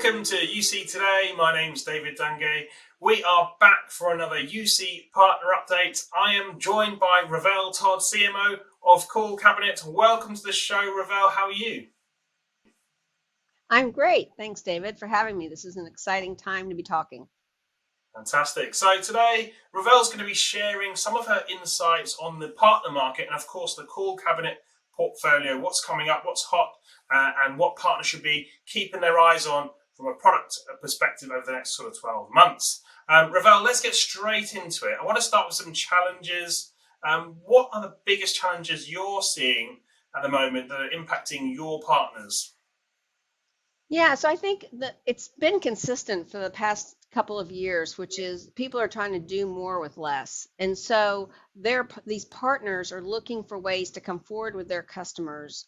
Welcome to UC Today. My name's David Dungay. We are back for another UC Partner Update. I am joined by Ravel Todd, CMO of CallCabinet. Welcome to the show, Ravel. How are you? I'm great. Thanks, David, for having me. This is an exciting time to be talking. Fantastic. So today, Ravel's going to be sharing some of her insights on the partner market and, of course, the CallCabinet portfolio, what's coming up, what's hot, and what partners should be keeping their eyes on from a product perspective over the next sort of 12 months. Ravel, let's get straight into it. I want to start with some challenges. What are the biggest challenges you're seeing at the moment that are impacting your partners? Yeah, so I think that it's been consistent for the past couple of years, which is people are trying to do more with less. And so these partners are looking for ways to come forward with their customers,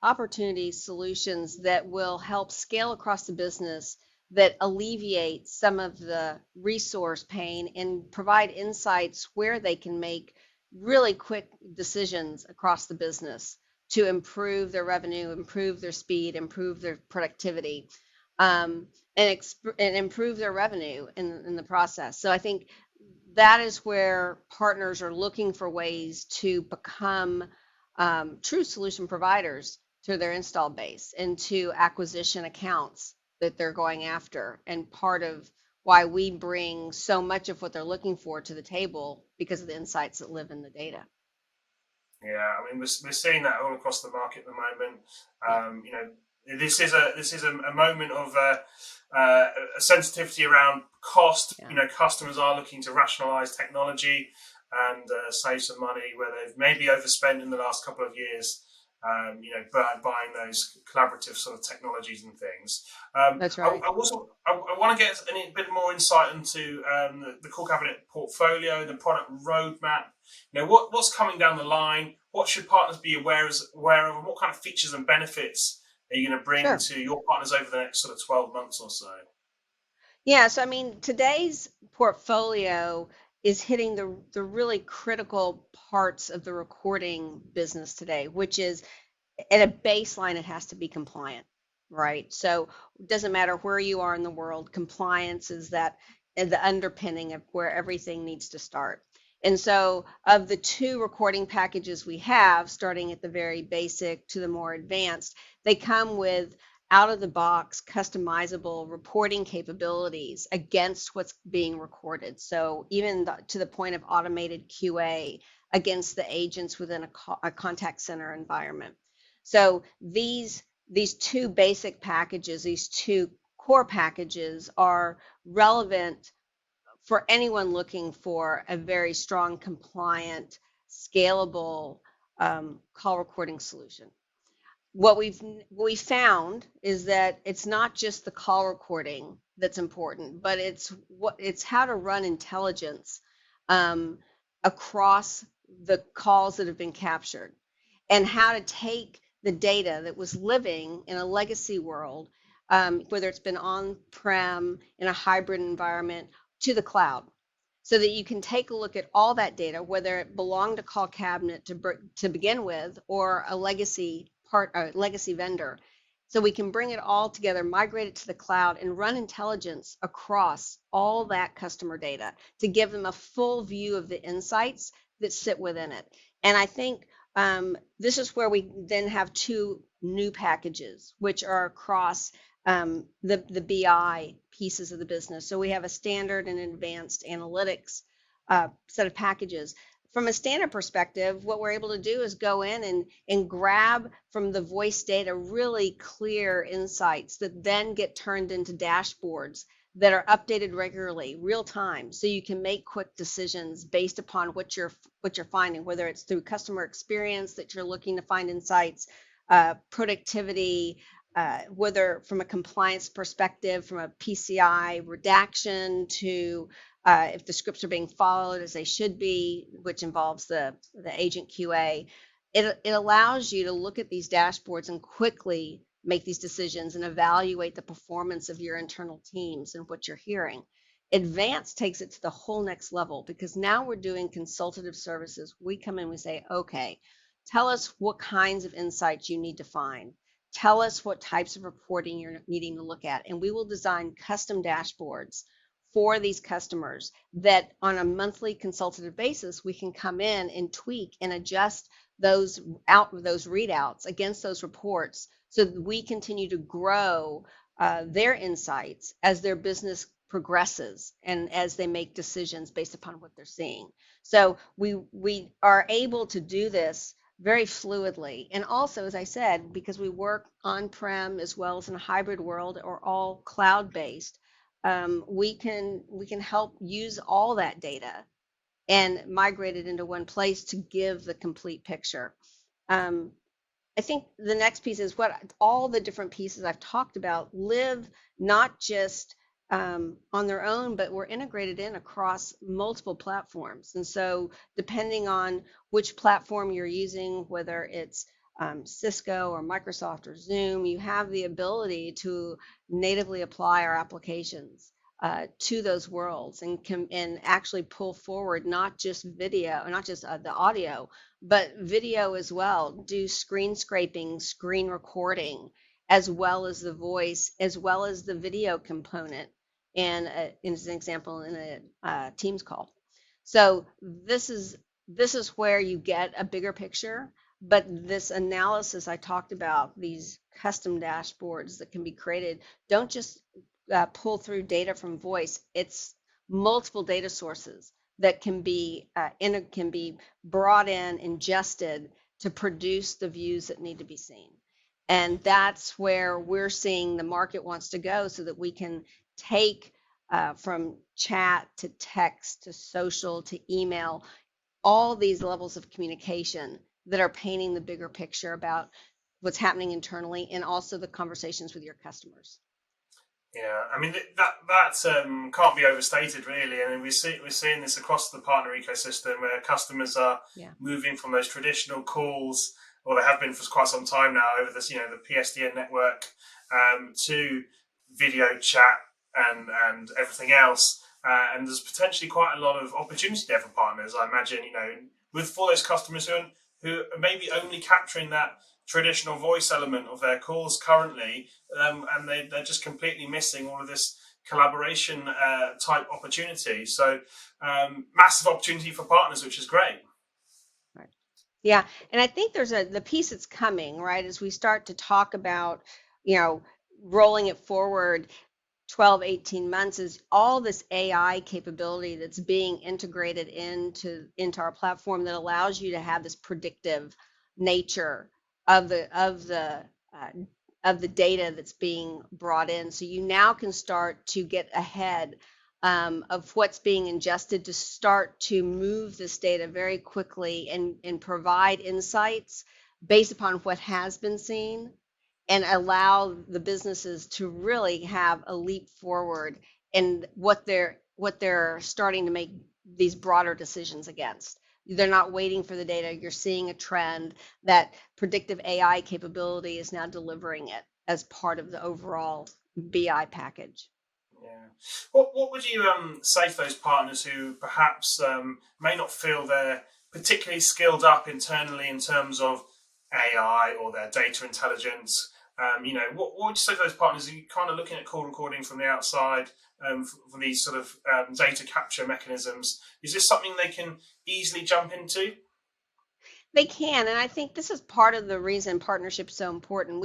opportunities, solutions that will help scale across the business, that alleviate some of the resource pain and provide insights where they can make really quick decisions across the business to improve their revenue, improve their speed, improve their productivity, and improve their revenue in the process. So I think that is where partners are looking for ways to become true solution providers to their install base and to acquisition accounts that they're going after. And part of why we bring so much of what they're looking for to the table because of the insights that live in the data. Yeah, I mean we're seeing that all across the market at the moment. This is a moment of a sensitivity around cost. Yeah. Customers are looking to rationalize technology and save some money where they've maybe overspent in the last couple of years. Buying those collaborative sort of technologies and things. That's right. I want to get a bit more insight into the CallCabinet portfolio, the product roadmap. What's coming down the line? What should partners be aware of? And what kind of features and benefits are you going to bring Sure. to your partners over the next sort of 12 months or so? Yeah, so I mean, today's portfolio is hitting the really critical parts of the recording business today, which is at a baseline, it has to be compliant, right? So it doesn't matter where you are in the world, compliance is the underpinning of where everything needs to start. And so of the two recording packages we have, starting at the very basic to the more advanced, they come with out of the box customizable reporting capabilities against what's being recorded. So even to the point of automated QA against the agents within a contact center environment. So these two basic packages, these two core packages are relevant for anyone looking for a very strong, compliant, scalable call recording solution. What we found is that it's not just the call recording that's important, but it's how to run intelligence across the calls that have been captured, and how to take the data that was living in a legacy world, whether it's been on-prem in a hybrid environment, to the cloud, so that you can take a look at all that data, whether it belonged to CallCabinet to begin with or a legacy vendor. So we can bring it all together, migrate it to the cloud, and run intelligence across all that customer data to give them a full view of the insights that sit within it. And I think this is where we then have two new packages, which are across the BI pieces of the business. So we have a standard and advanced analytics set of packages. From a standard perspective, what we're able to do is go in and grab from the voice data really clear insights that then get turned into dashboards that are updated regularly, real time, so you can make quick decisions based upon what you're finding, whether it's through customer experience that you're looking to find insights, productivity, whether from a compliance perspective, from a PCI redaction to if the scripts are being followed as they should be, which involves the agent QA. It allows you to look at these dashboards and quickly make these decisions and evaluate the performance of your internal teams and what you're hearing. Advanced takes it to the whole next level, because now we're doing consultative services. We come in, we say, okay, tell us what kinds of insights you need to find. Tell us what types of reporting you're needing to look at, and we will design custom dashboards for these customers that on a monthly consultative basis, we can come in and tweak and adjust those readouts against those reports so that we continue to grow their insights as their business progresses and as they make decisions based upon what they're seeing. So we are able to do this very fluidly. And also, as I said, because we work on-prem as well as in a hybrid world or all cloud-based, we can help use all that data and migrate it into one place to give the complete picture. Um, I think the next piece is what all the different pieces I've talked about live not just on their own, but we're integrated in across multiple platforms. And so, depending on which platform you're using, whether it's Cisco or Microsoft or Zoom, you have the ability to natively apply our applications to those worlds and actually pull forward not just video, not just the audio, but video as well. Do screen scraping, screen recording, as well as the voice, as well as the video component, and as an example in a Teams call. So this is where you get a bigger picture. But this analysis I talked about, these custom dashboards that can be created, don't just pull through data from voice. It's multiple data sources that can be brought in, ingested to produce the views that need to be seen. And that's where we're seeing the market wants to go, so that we can take from chat to text to social to email, all these levels of communication that are painting the bigger picture about what's happening internally and also the conversations with your customers. Yeah, I mean that can't be overstated, really. I mean, we're seeing this across the partner ecosystem where customers are moving from those traditional calls, or they have been for quite some time now, over this, the PSTN network, to video chat and everything else. And there's potentially quite a lot of opportunity there for partners, I imagine. For those customers who are maybe only capturing that traditional voice element of their calls currently, and they're just completely missing all of this collaboration type opportunity. So massive opportunity for partners, which is great. Right. Yeah, and I think there's the piece that's coming, right, as we start to talk about, rolling it forward 12, 18 months, is all this AI capability that's being integrated into our platform that allows you to have this predictive nature of the data that's being brought in. So you now can start to get ahead of what's being ingested, to start to move this data very quickly and provide insights based upon what has been seen, and allow the businesses to really have a leap forward in what they're starting to make these broader decisions against. They're not waiting for the data. You're seeing a trend that predictive AI capability is now delivering it as part of the overall BI package. Yeah. What would you say to those partners who perhaps may not feel they're particularly skilled up internally in terms of AI or their data intelligence? What would you say to those partners who are kind of looking at call recording from the outside, for these sort of data capture mechanisms? Is this something they can easily jump into? They can, and I think this is part of the reason partnership is so important.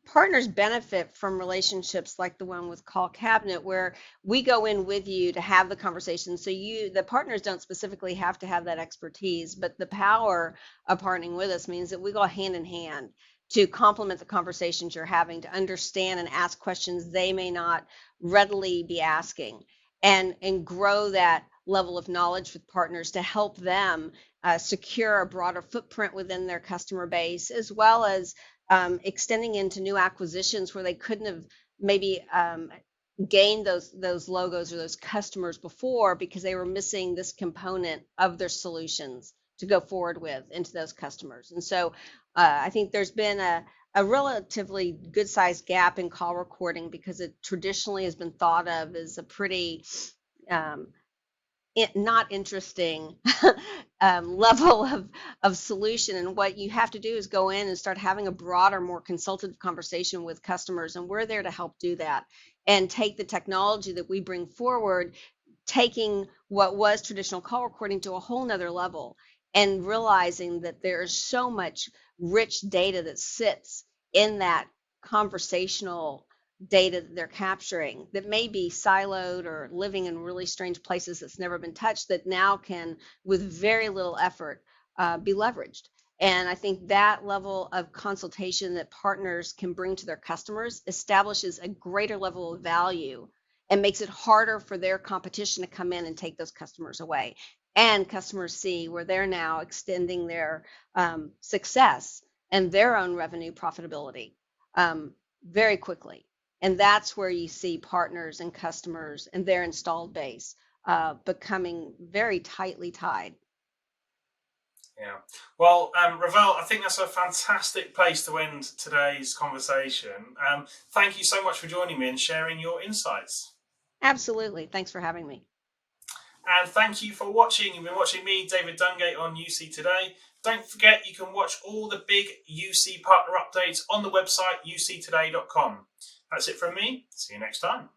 Partners benefit from relationships like the one with CallCabinet, where we go in with you to have the conversation. So the partners don't specifically have to have that expertise, but the power of partnering with us means that we go hand in hand to complement the conversations you're having, to understand and ask questions they may not readily be asking, and grow that level of knowledge with partners to help them secure a broader footprint within their customer base, as well as extending into new acquisitions where they couldn't have maybe gained those logos or those customers before, because they were missing this component of their solutions to go forward with into those customers. And so I think there's been a relatively good sized gap in call recording, because it traditionally has been thought of as a pretty not interesting level of solution. And what you have to do is go in and start having a broader, more consultative conversation with customers. And we're there to help do that and take the technology that we bring forward, taking what was traditional call recording to a whole nother level and realizing that there's so much rich data that sits in that conversational data that they're capturing that may be siloed or living in really strange places that's never been touched, that now can, with very little effort, be leveraged. And I think that level of consultation that partners can bring to their customers establishes a greater level of value and makes it harder for their competition to come in and take those customers away. And customers see where they're now extending their success and their own revenue profitability very quickly. And that's where you see partners and customers and their installed base becoming very tightly tied. Yeah. Well, Ravel, I think that's a fantastic place to end today's conversation. Thank you so much for joining me and sharing your insights. Absolutely. Thanks for having me. And thank you for watching. You've been watching me, David Dungay, on UC Today. Don't forget, you can watch all the big UC partner updates on the website, uctoday.com. That's it from me. See you next time.